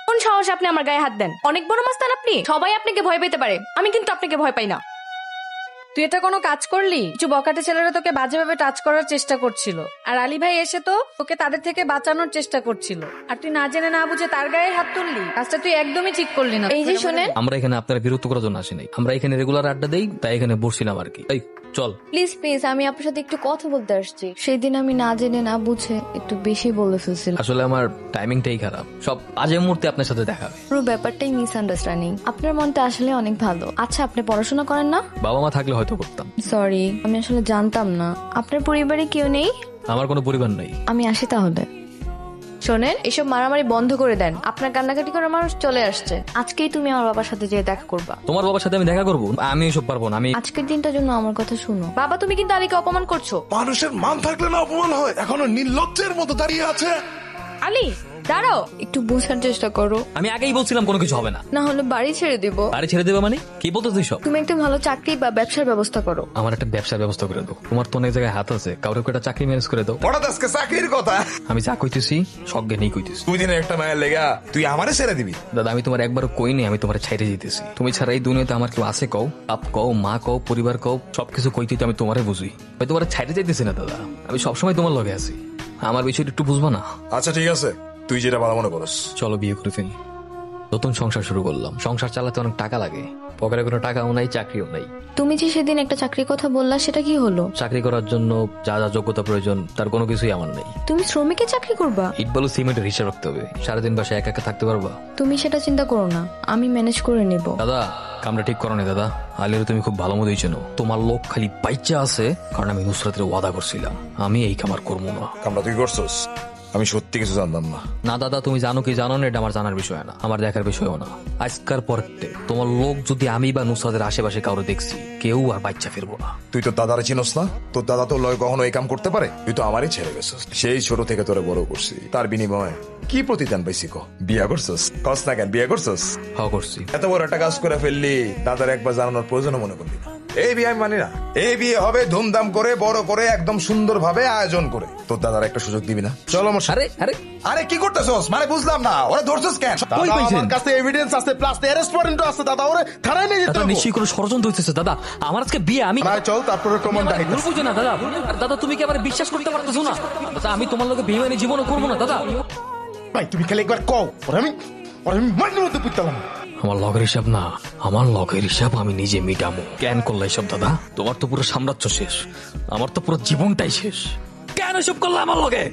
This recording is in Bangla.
কোন সাহসে আপনি আমার গায়ে হাত দেন? অনেক বড় মাস্তান আপনি। সবাই আপনাকে ভয় পেতে পারে, আমি কিন্তু আপনাকে ভয় পাই না। তুই এটা কোনো কাজ করলি? কিছু বকাটে ছেলেরা তোকে বাজেভাবে টাচ করার চেষ্টা করছিল, আর আলী ভাই এসে তো তোকে তাদের থেকে বাঁচানোর চেষ্টা করছিল, আর তুই না জেনে না বুঝে তার গায়ে হাত তুললি। কাজটা তুই একদমই ঠিক করলি না। এই যে শোনেন, আমরা এখানে আপনারা বিরক্ত করার জন্য আসি নাই, আমরা এখানে রেগুলার আড্ডা দেই, তাই এখানে বসছিলাম আর কি। এই চল। প্লিজ প্লিজ, আমি আপনার সাথে একটু কথা বলতে আসছি। সেদিন আমি না জেনে না বুঝে একটু বেশি বলে ফেলছিলাম। আসলে আমার টাইমিংটাই খারাপ, সব বাজে মুহূর্তে আপনার সাথে দেখা হবে। পুরো ব্যাপারটাই মিসআন্ডারস্ট্যান্ডিং। আপনার মনটা আসলে অনেক ভালো। আচ্ছা, আপনি পড়াশোনা করেন না? বাবা মা থাকলে হয়তো করতাম। সরি, আমি আসলে জানতাম না। আপনার পরিবারে কেউ নেই? আমার কোনো পরিবার নেই। আমি আসি তাহলে। শোনেন, এসব মারামারি বন্ধ করে দেন। আপনার কান্নাকাটি করে মানুষ চলে আসছে। আজকেই তুমি আমার বাবার সাথে যেয়ে দেখা করবা। তোমার বাবার সাথে আমি দেখা করবো? আমি এসব পারবো না। আমি আজকের দিনটার জন্য আমার কথা শুনো। বাবা, তুমি কিন্তু আলীকে অপমান করছো। মানুষের মান থাকলে না অপমান হয়? এখনো নির্লজ্জের মতো দাঁড়িয়ে আছে। আলী, দাঁড়াও, একটু বোঝার চেষ্টা করো। আমি আগেই বলছিলাম কোনো কিছু হবে না। না হলে বাড়ি ছেড়ে দিব। বাড়ি ছেড়ে দেবে মানে কি বলতো তুই সব? তুমি একটা ভালো চাকরি বা ব্যবসার ব্যবস্থা করো। আমার একটা ব্যবসার ব্যবস্থা করে দাও। তোমার তো অনেক জায়গায় হাত আছে, কাউকে একটা চাকরি ম্যানেজ করে দাও। হঠাৎ আজকে চাকরির কথা? আমি যা কইতেছি সজ্ঞে নেই কইতেছি। তুই দিনের একটা মায়ের লেগা তুই আমারে ছেড়ে দিবি? দাদা, আমি তোমার একবারও কই নেই আমি তোমার ছাইড়ে যেতেছি। তুমি ছাড়া এই দুনিয়াতে আমার কেউ আছে কও? বাপ কও, মা কও, পরিবার কও, সবকিছু কইতে তো আমি তোমারে বুঝি। আমি তোমার ছাইড়ে যাইতেছি না দাদা, আমি সবসময় তোমার লগে আছি। আমার বিষয়টা একটু বুঝবা না? আচ্ছা ঠিক আছে, তুই যেটা ভালো মনে করস। চলো বিয়ে করে ফেলি। নতুন সংসার শুরু করলাম। সংসার চালাতে অনেক টাকা লাগে, পকেটে কোনো টাকাও নাই, চাকরিও নাই। তুমি যে সেদিন একটা চাকরির কথা বললা, সেটা কি হলো? চাকরি করার জন্য যা যা যোগ্যতা প্রয়োজন তার কোনো কিছুই আমার নেই। তুমি শ্রমিকের চাকরি করবা? ইট বালু সিমেন্টের হিসাব রাখতে হবে। সারাদিন বাসায় একা একা থাকতে পারবা? তুমি সেটা চিন্তা করো না, আমি ম্যানেজ করে নেব। দাদা, কামটা ঠিক করো না দাদা। আলির তুমি খুব ভালো মতোই চেনো। তোমার লোক খালি বাইচা আছে কারণ আমি নুসরাতের ওয়াদা করছিলাম আমি এই কামার করবো না। কামটা তুই করছস? আমি সত্যি কিছু জানতাম না। না দাদা, তুমি জানো কি জানো না, এটা আমার জানার বিষয় না, আমার দেখার বিষয়ও না। আজকার পরতে তোমার লোক যদি আমি বা নুসরাতের আশেপাশে কাউরে দেখছি, কেউ আর বাচ্চা ফিরবো না। তুই তো দাদারে চিনস না? তোর দাদা তো লয় কখনো এই কাম করতে পারে? তুই তো আমারই ছেড়ে গেছিস। সেই ছোট থেকে তোরে বড় করছি, তার বিনিময়ে কি প্রতিদান পাইছি কো? বিয়া করছস? কস না কেন বিয়া করছস? হ্যাঁ করছি। এত বড় একটা কাজ করে ফেললি, দাদার একবার জানানোর প্রয়োজন মনে করলি না? এই বিয়ে আমি মানি না। এই বিয়ে হবে ধুমধাম করে, বড় করে, একদম সুন্দর ভাবে আয়োজন করে। তোর দাদার একটা সুযোগ দিবি না? চলো আমার সাথে। আরে আরে আরে কি করতেছস? মানে বুঝলাম না, ওরা ধরছস কেন? কই পাইছেন? আমার কাছে এভিডেন্স আছে, প্লাস অ্যারেস্ট ওয়ারেন্টও আছে। দাদা ওরে থানায় নিয়ে যেতে দাদা, হবে। নিশ্চয়ই কোনো ষড়যন্ত্র হইতেছে দাদা। আমার আজকে বিয়ে, আমি না চল, তারপরে প্রমাণটা ভুল বুঝো না দাদা। আর দাদা, তুমি কি আবার বিশ্বাস করতে পারতেছো না? দাদা, আমি তোমার লোকে বেইমানি জীবনও করবো না দাদা। ভাই তুমি খালি একবার কও, ওরে আমি মাইন্ডের মধ্যে পুঁতলাম। আমার লগের হিসাব না, আমার লগের হিসাব আমি নিজে মিটামো। কেন করলে এসব দাদা? তোমার তো পুরো সাম্রাজ্য শেষ, আমার তো পুরো জীবনটাই শেষ। কেন এসব করলে আমার লগে?